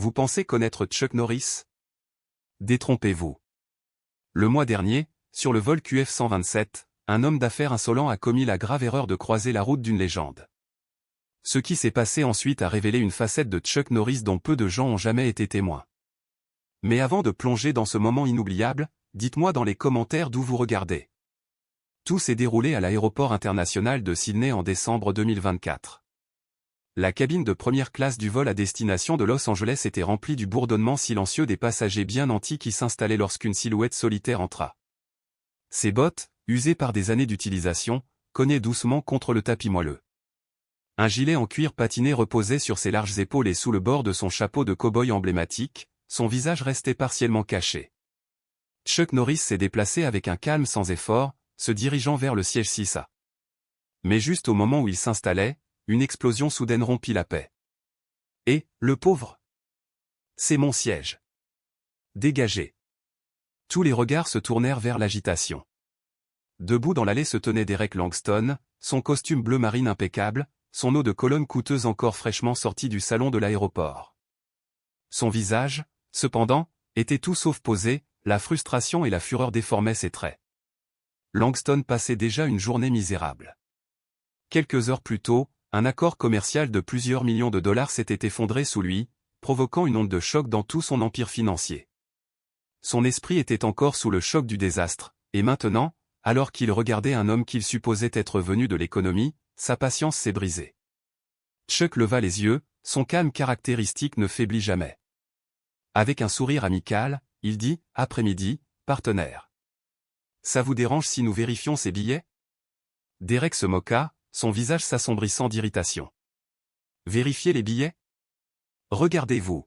Vous pensez connaître Chuck Norris? Détrompez-vous. Le mois dernier, sur le vol QF-127, un homme d'affaires insolent a commis la grave erreur de croiser la route d'une légende. Ce qui s'est passé ensuite a révélé une facette de Chuck Norris dont peu de gens ont jamais été témoins. Mais avant de plonger dans ce moment inoubliable, dites-moi dans les commentaires d'où vous regardez. Tout s'est déroulé à l'aéroport international de Sydney en décembre 2024. La cabine de première classe du vol à destination de Los Angeles était remplie du bourdonnement silencieux des passagers bien nantis qui s'installaient lorsqu'une silhouette solitaire entra. Ses bottes, usées par des années d'utilisation, cognaient doucement contre le tapis moelleux. Un gilet en cuir patiné reposait sur ses larges épaules et sous le bord de son chapeau de cow-boy emblématique, son visage restait partiellement caché. Chuck Norris s'est déplacé avec un calme sans effort, se dirigeant vers le siège 6A. Mais juste au moment où il s'installait, une explosion soudaine rompit la paix. « Et, le pauvre ! C'est mon siège. Dégagez !» Tous les regards se tournèrent vers l'agitation. Debout dans l'allée se tenait Derek Langston, son costume bleu marine impeccable, son eau de Cologne coûteuse encore fraîchement sortie du salon de l'aéroport. Son visage, cependant, était tout sauf posé, la frustration et la fureur déformaient ses traits. Langston passait déjà une journée misérable. Quelques heures plus tôt, un accord commercial de plusieurs millions de dollars s'était effondré sous lui, provoquant une onde de choc dans tout son empire financier. Son esprit était encore sous le choc du désastre, et maintenant, alors qu'il regardait un homme qu'il supposait être venu de l'économie, sa patience s'est brisée. Chuck leva les yeux, son calme caractéristique ne faiblit jamais. Avec un sourire amical, il dit, « Après-midi, partenaire. Ça vous dérange si nous vérifions ces billets ?» Derek se moqua, son visage s'assombrissant d'irritation. « Vérifiez les billets? Regardez-vous.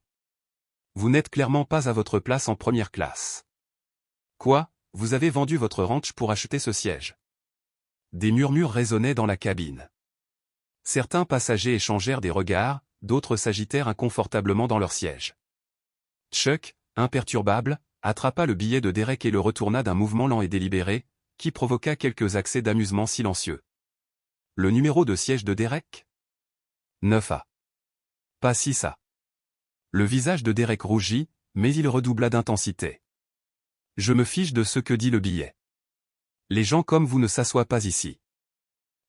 Vous n'êtes clairement pas à votre place en première classe. Quoi, vous avez vendu votre ranch pour acheter ce siège ?» Des murmures résonnaient dans la cabine. Certains passagers échangèrent des regards, d'autres s'agitèrent inconfortablement dans leur siège. Chuck, imperturbable, attrapa le billet de Derek et le retourna d'un mouvement lent et délibéré, qui provoqua quelques accès d'amusement silencieux. Le numéro de siège de Derek? 9A. Pas 6A. Le visage de Derek rougit, mais il redoubla d'intensité. Je me fiche de ce que dit le billet. Les gens comme vous ne s'assoient pas ici.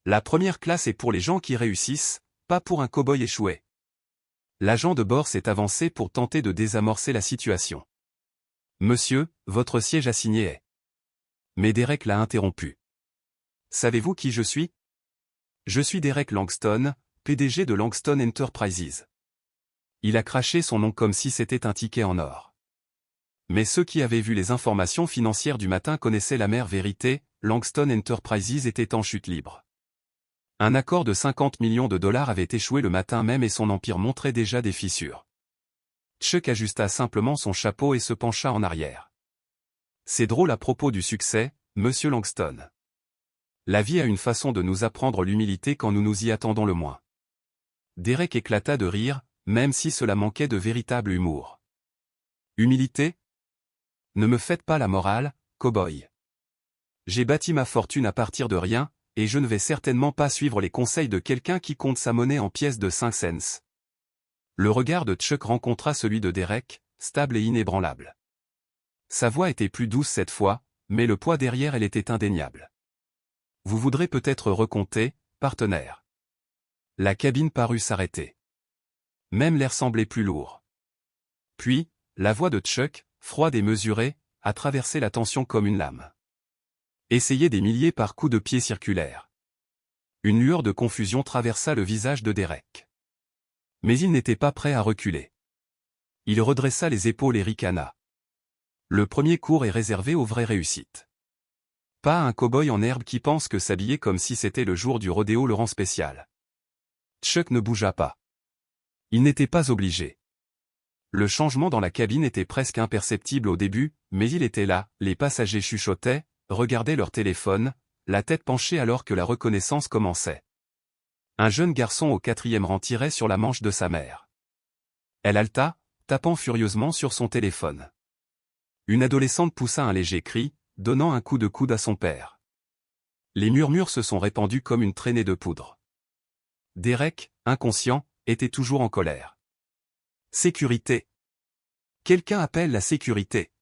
La première classe est pour les gens qui réussissent, pas pour un cow-boy échoué. L'agent de bord s'est avancé pour tenter de désamorcer la situation. Monsieur, votre siège assigné est. Mais Derek l'a interrompu. Savez-vous qui je suis? Je suis Derek Langston, PDG de Langston Enterprises. Il a craché son nom comme si c'était un ticket en or. Mais ceux qui avaient vu les informations financières du matin connaissaient l'amère vérité, Langston Enterprises était en chute libre. Un accord de 50 millions de dollars avait échoué le matin même et son empire montrait déjà des fissures. Chuck ajusta simplement son chapeau et se pencha en arrière. C'est drôle à propos du succès, monsieur Langston. La vie a une façon de nous apprendre l'humilité quand nous nous y attendons le moins. Derek éclata de rire, même si cela manquait de véritable humour. Humilité? Ne me faites pas la morale, cow-boy. J'ai bâti ma fortune à partir de rien, et je ne vais certainement pas suivre les conseils de quelqu'un qui compte sa monnaie en pièces de 5 cents. Le regard de Chuck rencontra celui de Derek, stable et inébranlable. Sa voix était plus douce cette fois, mais le poids derrière elle était indéniable. Vous voudrez peut-être recompter, partenaire. La cabine parut s'arrêter. Même l'air semblait plus lourd. Puis, la voix de Chuck, froide et mesurée, a traversé la tension comme une lame. Essayez des milliers par coups de pied circulaires. Une lueur de confusion traversa le visage de Derek. Mais il n'était pas prêt à reculer. Il redressa les épaules et ricana. Le premier cours est réservé aux vraies réussites. Pas un cow-boy en herbe qui pense que s'habiller comme si c'était le jour du rodéo le rend spécial. Chuck ne bougea pas. Il n'était pas obligé. Le changement dans la cabine était presque imperceptible au début, mais il était là, les passagers chuchotaient, regardaient leur téléphone, la tête penchée alors que la reconnaissance commençait. Un jeune garçon au 4e rang tirait sur la manche de sa mère. Elle haleta, tapant furieusement sur son téléphone. Une adolescente poussa un léger cri, donnant un coup de coude à son père. Les murmures se sont répandus comme une traînée de poudre. Derek, inconscient, était toujours en colère. Sécurité, Quelqu'un appelle la sécurité.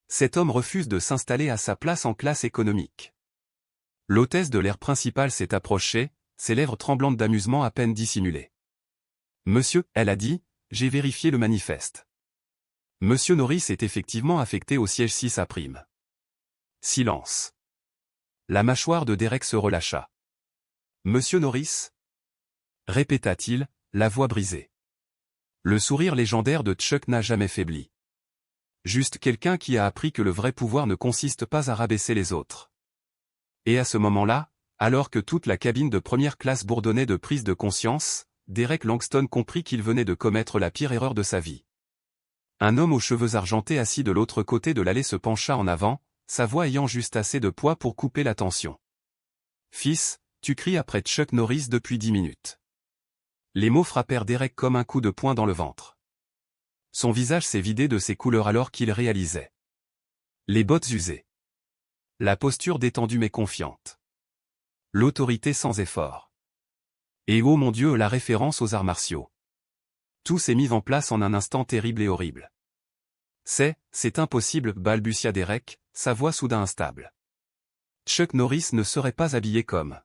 Cet homme refuse de s'installer à sa place en classe économique. L'hôtesse de l'air principal s'est approchée, ses lèvres tremblantes d'amusement à peine dissimulées. Monsieur, elle a dit, j'ai vérifié le manifeste. Monsieur Norris est effectivement affecté au siège 6 à prime. Silence. La mâchoire de Derek se relâcha. Monsieur Norris? Répéta-t-il, la voix brisée. Le sourire légendaire de Chuck n'a jamais faibli. Juste quelqu'un qui a appris que le vrai pouvoir ne consiste pas à rabaisser les autres. Et à ce moment-là, alors que toute la cabine de première classe bourdonnait de prise de conscience, Derek Langston comprit qu'il venait de commettre la pire erreur de sa vie. Un homme aux cheveux argentés assis de l'autre côté de l'allée se pencha en avant, sa voix ayant juste assez de poids pour couper la tension. « Fils, tu cries après Chuck Norris depuis 10 minutes. » Les mots frappèrent Derek comme un coup de poing dans le ventre. Son visage s'est vidé de ses couleurs alors qu'il réalisait. Les bottes usées. La posture détendue mais confiante. L'autorité sans effort. Et oh mon Dieu, la référence aux arts martiaux. Tout s'est mis en place en un instant terrible et horrible. C'est impossible, balbutia Derek, sa voix soudain instable. Chuck Norris ne serait pas habillé comme.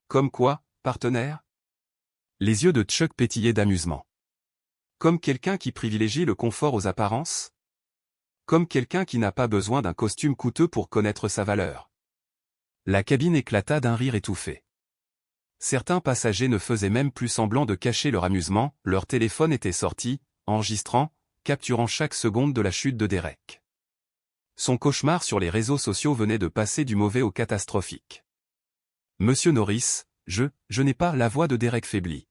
Comme quoi, partenaire? Les yeux de Chuck pétillaient d'amusement. Comme quelqu'un qui privilégie le confort aux apparences? Comme quelqu'un qui n'a pas besoin d'un costume coûteux pour connaître sa valeur. La cabine éclata d'un rire étouffé. Certains passagers ne faisaient même plus semblant de cacher leur amusement, leur téléphone était sorti, enregistrant, capturant chaque seconde de la chute de Derek. Son cauchemar sur les réseaux sociaux venait de passer du mauvais au catastrophique. Monsieur Norris, je n'ai pas la voix de Derek faiblit.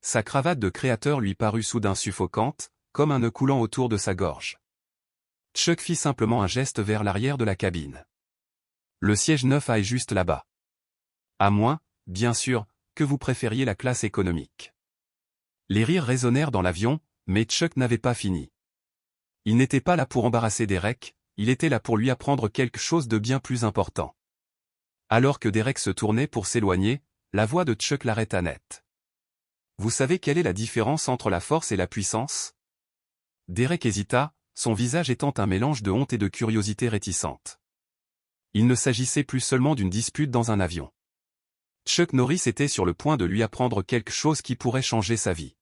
Sa cravate de créateur lui parut soudain suffocante, comme un nœud coulant autour de sa gorge. Chuck fit simplement un geste vers l'arrière de la cabine. Le siège 9A est juste là-bas. À moins, bien sûr, que vous préfériez la classe économique. Les rires résonnèrent dans l'avion, mais Chuck n'avait pas fini. Il n'était pas là pour embarrasser Derek, il était là pour lui apprendre quelque chose de bien plus important. Alors que Derek se tournait pour s'éloigner, la voix de Chuck l'arrêta net. Vous savez quelle est la différence entre la force et la puissance? Derek hésita, son visage étant un mélange de honte et de curiosité réticente. Il ne s'agissait plus seulement d'une dispute dans un avion. Chuck Norris était sur le point de lui apprendre quelque chose qui pourrait changer sa vie.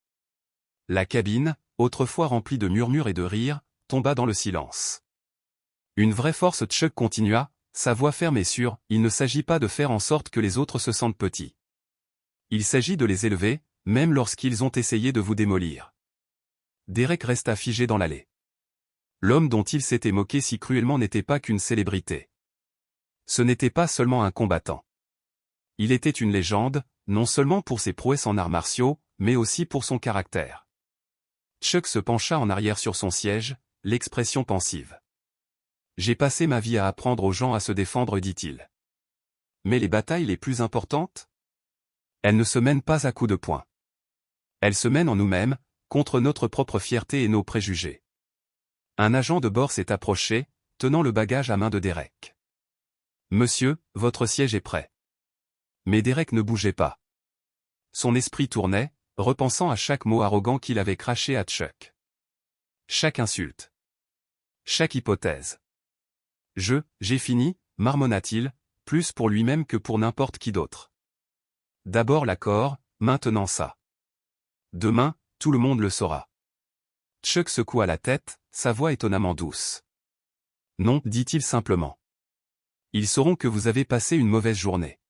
La cabine, autrefois remplie de murmures et de rires, tomba dans le silence. Une vraie force. Chuck continua, sa voix ferme et sûre, il ne s'agit pas de faire en sorte que les autres se sentent petits. Il s'agit de les élever, même lorsqu'ils ont essayé de vous démolir. Derek resta figé dans l'allée. L'homme dont il s'était moqué si cruellement n'était pas qu'une célébrité. Ce n'était pas seulement un combattant. Il était une légende, non seulement pour ses prouesses en arts martiaux, mais aussi pour son caractère. Chuck se pencha en arrière sur son siège, l'expression pensive. J'ai passé ma vie à apprendre aux gens à se défendre, dit-il. Mais les batailles les plus importantes? Elles ne se mènent pas à coups de poing. Elles se mènent en nous-mêmes, contre notre propre fierté et nos préjugés. Un agent de bord s'est approché, tenant le bagage à main de Derek. Monsieur, votre siège est prêt. Mais Derek ne bougeait pas. Son esprit tournait, repensant à chaque mot arrogant qu'il avait craché à Chuck. Chaque insulte. Chaque hypothèse. J'ai fini, marmonna-t-il, plus pour lui-même que pour n'importe qui d'autre. D'abord l'accord, maintenant ça. Demain, tout le monde le saura. Chuck secoua la tête, sa voix étonnamment douce. Non, dit-il simplement. Ils sauront que vous avez passé une mauvaise journée.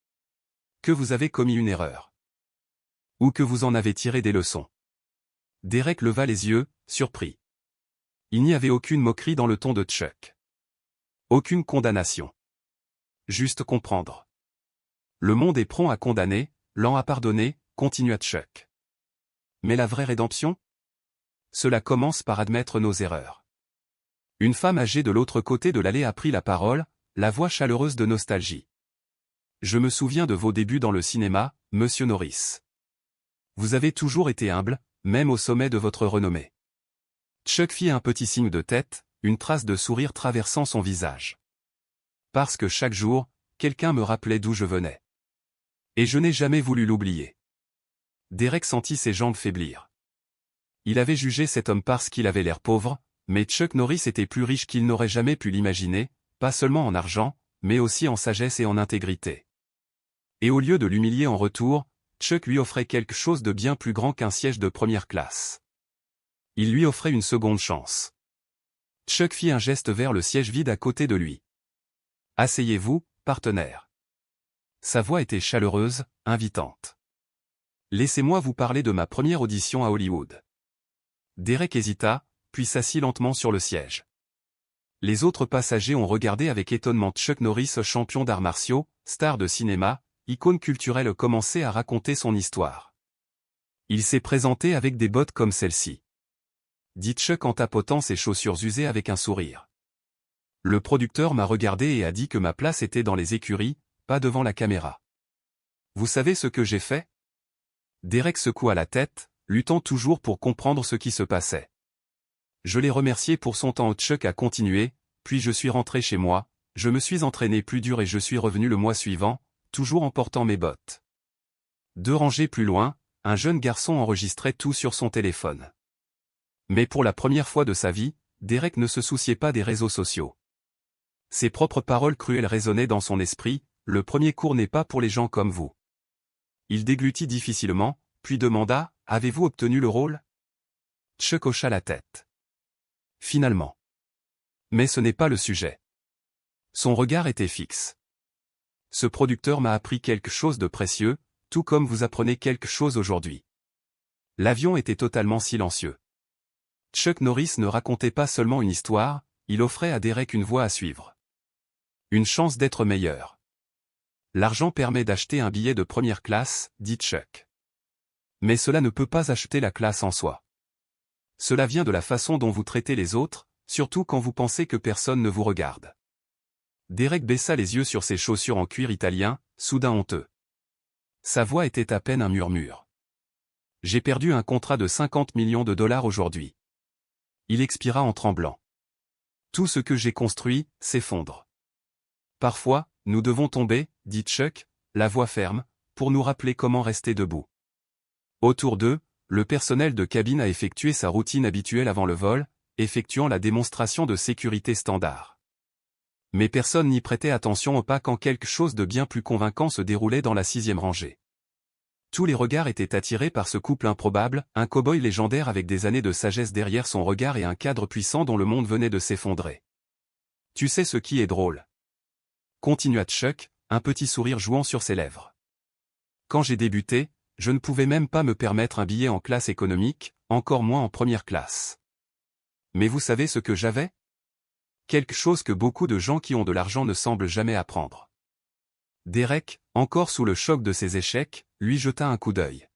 Que vous avez commis une erreur. Ou que vous en avez tiré des leçons. Derek leva les yeux, surpris. Il n'y avait aucune moquerie dans le ton de Chuck. Aucune condamnation. Juste comprendre. Le monde est prompt à condamner, lent à pardonner, continua Chuck. Mais la vraie rédemption? Cela commence par admettre nos erreurs. Une femme âgée de l'autre côté de l'allée a pris la parole, la voix chaleureuse de nostalgie. Je me souviens de vos débuts dans le cinéma, monsieur Norris. Vous avez toujours été humble, même au sommet de votre renommée. Chuck fit un petit signe de tête, une trace de sourire traversant son visage. Parce que chaque jour, quelqu'un me rappelait d'où je venais. Et je n'ai jamais voulu l'oublier. Derek sentit ses jambes faiblir. Il avait jugé cet homme parce qu'il avait l'air pauvre, mais Chuck Norris était plus riche qu'il n'aurait jamais pu l'imaginer, pas seulement en argent, mais aussi en sagesse et en intégrité. Et au lieu de l'humilier en retour, Chuck lui offrait quelque chose de bien plus grand qu'un siège de première classe. Il lui offrait une seconde chance. Chuck fit un geste vers le siège vide à côté de lui. « Asseyez-vous, partenaire. » Sa voix était chaleureuse, invitante. « Laissez-moi vous parler de ma première audition à Hollywood. » Derek hésita, puis s'assit lentement sur le siège. Les autres passagers ont regardé avec étonnement Chuck Norris, champion d'arts martiaux, star de cinéma, icône culturelle, commencer à raconter son histoire. Il s'est présenté avec des bottes comme celle-ci, dit Chuck en tapotant ses chaussures usées avec un sourire. Le producteur m'a regardé et a dit que ma place était dans les écuries, pas devant la caméra. Vous savez ce que j'ai fait? Derek secoua la tête, luttant toujours pour comprendre ce qui se passait. Je l'ai remercié pour son temps. Chuck a continué, puis je suis rentré chez moi, je me suis entraîné plus dur et je suis revenu le mois suivant, toujours en portant mes bottes. 2 rangées plus loin, un jeune garçon enregistrait tout sur son téléphone. Mais pour la première fois de sa vie, Derek ne se souciait pas des réseaux sociaux. Ses propres paroles cruelles résonnaient dans son esprit, le premier cours n'est pas pour les gens comme vous. Il déglutit difficilement, puis demanda, avez-vous obtenu le rôle? Chuck hocha la tête. Finalement. Mais ce n'est pas le sujet. Son regard était fixe. Ce producteur m'a appris quelque chose de précieux, tout comme vous apprenez quelque chose aujourd'hui. L'avion était totalement silencieux. Chuck Norris ne racontait pas seulement une histoire, il offrait à Derek une voie à suivre. Une chance d'être meilleur. L'argent permet d'acheter un billet de première classe, dit Chuck. Mais cela ne peut pas acheter la classe en soi. Cela vient de la façon dont vous traitez les autres, surtout quand vous pensez que personne ne vous regarde. Derek baissa les yeux sur ses chaussures en cuir italien, soudain honteux. Sa voix était à peine un murmure. J'ai perdu un contrat de 50 millions de dollars aujourd'hui. Il expira en tremblant. Tout ce que j'ai construit s'effondre. Parfois, nous devons tomber, dit Chuck, la voix ferme, pour nous rappeler comment rester debout. Autour d'eux, le personnel de cabine a effectué sa routine habituelle avant le vol, effectuant la démonstration de sécurité standard. Mais personne n'y prêtait attention au pas quand quelque chose de bien plus convaincant se déroulait dans la 6e rangée. Tous les regards étaient attirés par ce couple improbable, un cow-boy légendaire avec des années de sagesse derrière son regard et un cadre puissant dont le monde venait de s'effondrer. Tu sais ce qui est drôle? Continua Chuck, un petit sourire jouant sur ses lèvres. Quand j'ai débuté, je ne pouvais même pas me permettre un billet en classe économique, encore moins en première classe. Mais vous savez ce que j'avais? Quelque chose que beaucoup de gens qui ont de l'argent ne semblent jamais apprendre. Derek, encore sous le choc de ses échecs, lui jeta un coup d'œil.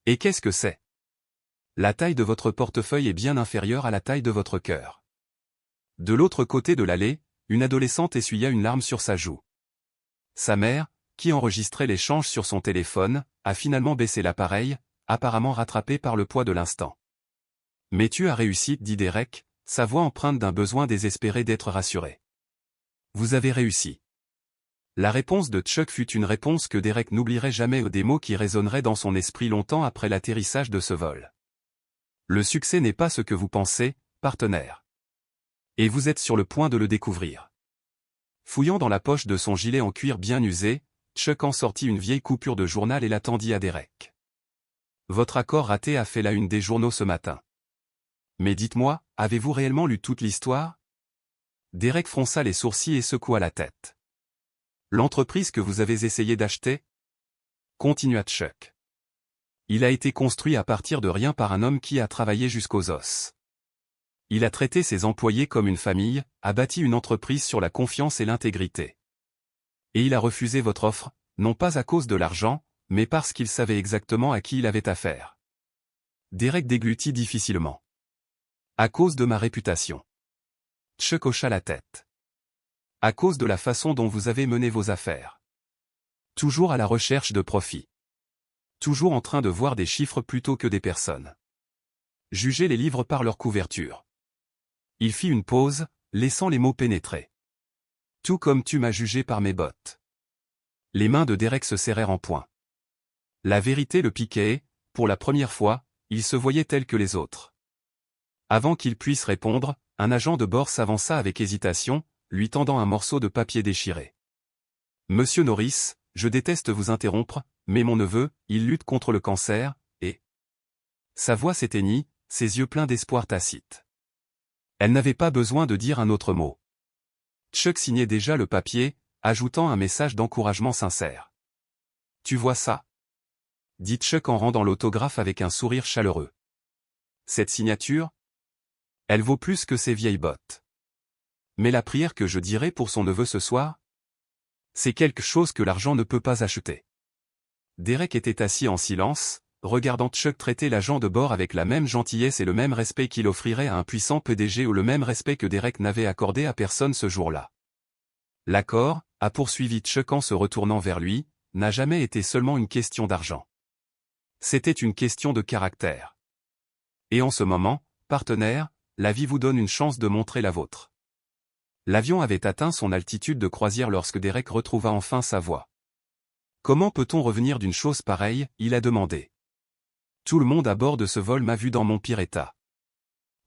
Et qu'est-ce que c'est? La taille de votre portefeuille est bien inférieure à la taille de votre cœur. De l'autre côté de l'allée, une adolescente essuya une larme sur sa joue. Sa mère, qui enregistrait l'échange sur son téléphone, a finalement baissé l'appareil, apparemment rattrapée par le poids de l'instant. Mais tu as réussi, dit Derek, sa voix empreinte d'un besoin désespéré d'être rassuré. Vous avez réussi. La réponse de Chuck fut une réponse que Derek n'oublierait jamais, des mots qui résonneraient dans son esprit longtemps après l'atterrissage de ce vol. Le succès n'est pas ce que vous pensez, partenaire. Et vous êtes sur le point de le découvrir. Fouillant dans la poche de son gilet en cuir bien usé, Chuck en sortit une vieille coupure de journal et la tendit à Derek. Votre accord raté a fait la une des journaux ce matin. Mais dites-moi, avez-vous réellement lu toute l'histoire? Derek fronça les sourcils et secoua la tête. L'entreprise que vous avez essayé d'acheter? Continua Chuck. Il a été construit à partir de rien par un homme qui a travaillé jusqu'aux os. Il a traité ses employés comme une famille, a bâti une entreprise sur la confiance et l'intégrité. Et il a refusé votre offre, non pas à cause de l'argent, mais parce qu'il savait exactement à qui il avait affaire. Derek déglutit difficilement. À cause de ma réputation. Chuck hocha la tête. À cause de la façon dont vous avez mené vos affaires. Toujours à la recherche de profit. Toujours en train de voir des chiffres plutôt que des personnes. Jugez les livres par leur couverture. Il fit une pause, laissant les mots pénétrer. Tout comme tu m'as jugé par mes bottes. Les mains de Derek se serrèrent en poing. La vérité le piquait et, pour la première fois, il se voyait tel que les autres. Avant qu'il puisse répondre, un agent de bord s'avança avec hésitation, lui tendant un morceau de papier déchiré. « Monsieur Norris, je déteste vous interrompre, mais mon neveu, il lutte contre le cancer, et... » Sa voix s'éteignit, ses yeux pleins d'espoir tacite. Elle n'avait pas besoin de dire un autre mot. Chuck signait déjà le papier, ajoutant un message d'encouragement sincère. « Tu vois ça ?» dit Chuck en rendant l'autographe avec un sourire chaleureux. « Cette signature ? Elle vaut plus que ces vieilles bottes. Mais la prière que je dirai pour son neveu ce soir ? C'est quelque chose que l'argent ne peut pas acheter. » Derek était assis en silence, regardant Chuck traiter l'agent de bord avec la même gentillesse et le même respect qu'il offrirait à un puissant PDG ou le même respect que Derek n'avait accordé à personne ce jour-là. L'accord, a poursuivi Chuck en se retournant vers lui, n'a jamais été seulement une question d'argent. C'était une question de caractère. Et en ce moment, partenaire, la vie vous donne une chance de montrer la vôtre. L'avion avait atteint son altitude de croisière lorsque Derek retrouva enfin sa voix. « Comment peut-on revenir d'une chose pareille ?» il a demandé. « Tout le monde à bord de ce vol m'a vu dans mon pire état. »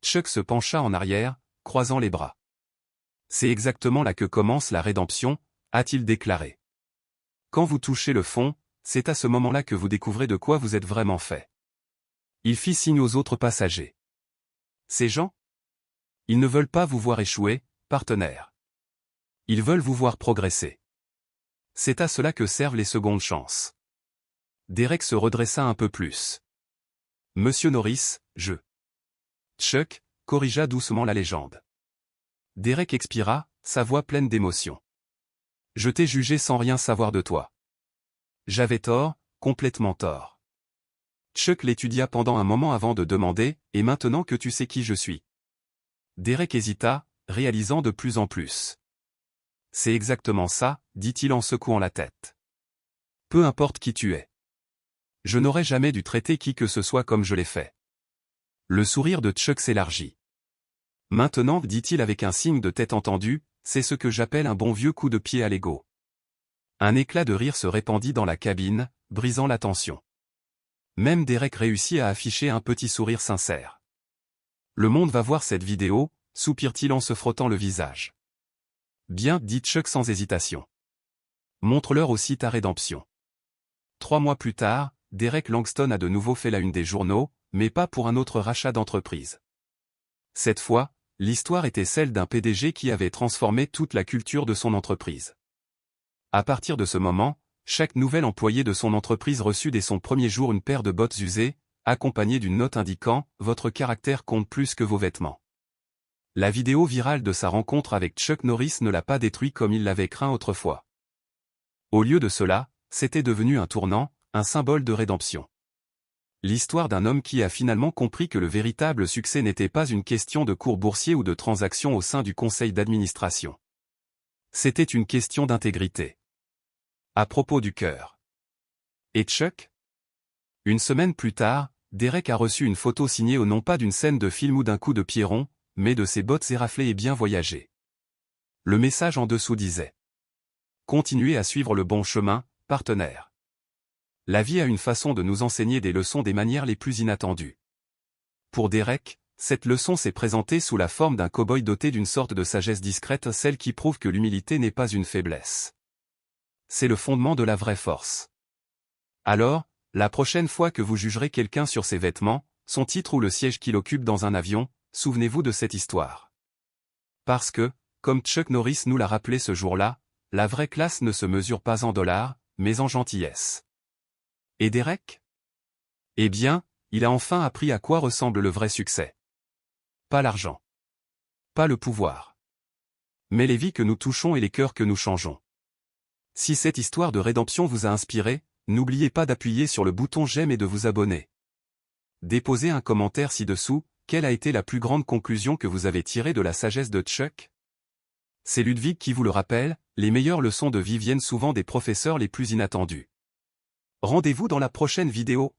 Chuck se pencha en arrière, croisant les bras. « C'est exactement là que commence la rédemption, » a-t-il déclaré. « Quand vous touchez le fond, c'est à ce moment-là que vous découvrez de quoi vous êtes vraiment fait. » Il fit signe aux autres passagers. « Ces gens ? Ils ne veulent pas vous voir échouer, partenaire. Ils veulent vous voir progresser. C'est à cela que servent les secondes chances. » Derek se redressa un peu plus. « Monsieur Norris, je... » Chuck corrigea doucement la légende. Derek expira, sa voix pleine d'émotion. « Je t'ai jugé sans rien savoir de toi. J'avais tort, complètement tort. » Chuck l'étudia pendant un moment avant de demander, « Et maintenant que tu sais qui je suis ?» Derek hésita, réalisant de plus en plus. « C'est exactement ça, » dit-il en secouant la tête. « Peu importe qui tu es. Je n'aurais jamais dû traiter qui que ce soit comme je l'ai fait. » Le sourire de Chuck s'élargit. « Maintenant, dit-il avec un signe de tête entendu, c'est ce que j'appelle un bon vieux coup de pied à l'ego. » Un éclat de rire se répandit dans la cabine, brisant la tension. Même Derek réussit à afficher un petit sourire sincère. « Le monde va voir cette vidéo, » soupire-t-il en se frottant le visage. « Bien, dit Chuck sans hésitation. Montre-leur aussi ta rédemption. » 3 mois plus tard, Derek Langston a de nouveau fait la une des journaux, mais pas pour un autre rachat d'entreprise. Cette fois, l'histoire était celle d'un PDG qui avait transformé toute la culture de son entreprise. À partir de ce moment, chaque nouvel employé de son entreprise reçut dès son premier jour une paire de bottes usées, accompagnée d'une note indiquant « Votre caractère compte plus que vos vêtements ». La vidéo virale de sa rencontre avec Chuck Norris ne l'a pas détruit comme il l'avait craint autrefois. Au lieu de cela, c'était devenu un tournant, un symbole de rédemption. L'histoire d'un homme qui a finalement compris que le véritable succès n'était pas une question de cours boursier ou de transactions au sein du conseil d'administration. C'était une question d'intégrité. À propos du cœur. Et Chuck ? Une semaine plus tard, Derek a reçu une photo signée au non pas d'une scène de film ou d'un coup de pied rond, mais de ses bottes éraflées et bien voyagées. Le message en dessous disait « Continuez à suivre le bon chemin, partenaire. » La vie a une façon de nous enseigner des leçons des manières les plus inattendues. Pour Derek, cette leçon s'est présentée sous la forme d'un cow-boy doté d'une sorte de sagesse discrète, celle qui prouve que l'humilité n'est pas une faiblesse. C'est le fondement de la vraie force. Alors, la prochaine fois que vous jugerez quelqu'un sur ses vêtements, son titre ou le siège qu'il occupe dans un avion, souvenez-vous de cette histoire. Parce que, comme Chuck Norris nous l'a rappelé ce jour-là, la vraie classe ne se mesure pas en dollars, mais en gentillesse. Et Derek ? Eh bien, il a enfin appris à quoi ressemble le vrai succès. Pas l'argent. Pas le pouvoir. Mais les vies que nous touchons et les cœurs que nous changeons. Si cette histoire de rédemption vous a inspiré, n'oubliez pas d'appuyer sur le bouton j'aime et de vous abonner. Déposez un commentaire ci-dessous, quelle a été la plus grande conclusion que vous avez tirée de la sagesse de Chuck ? C'est Ludwig qui vous le rappelle, les meilleures leçons de vie viennent souvent des professeurs les plus inattendus. Rendez-vous dans la prochaine vidéo.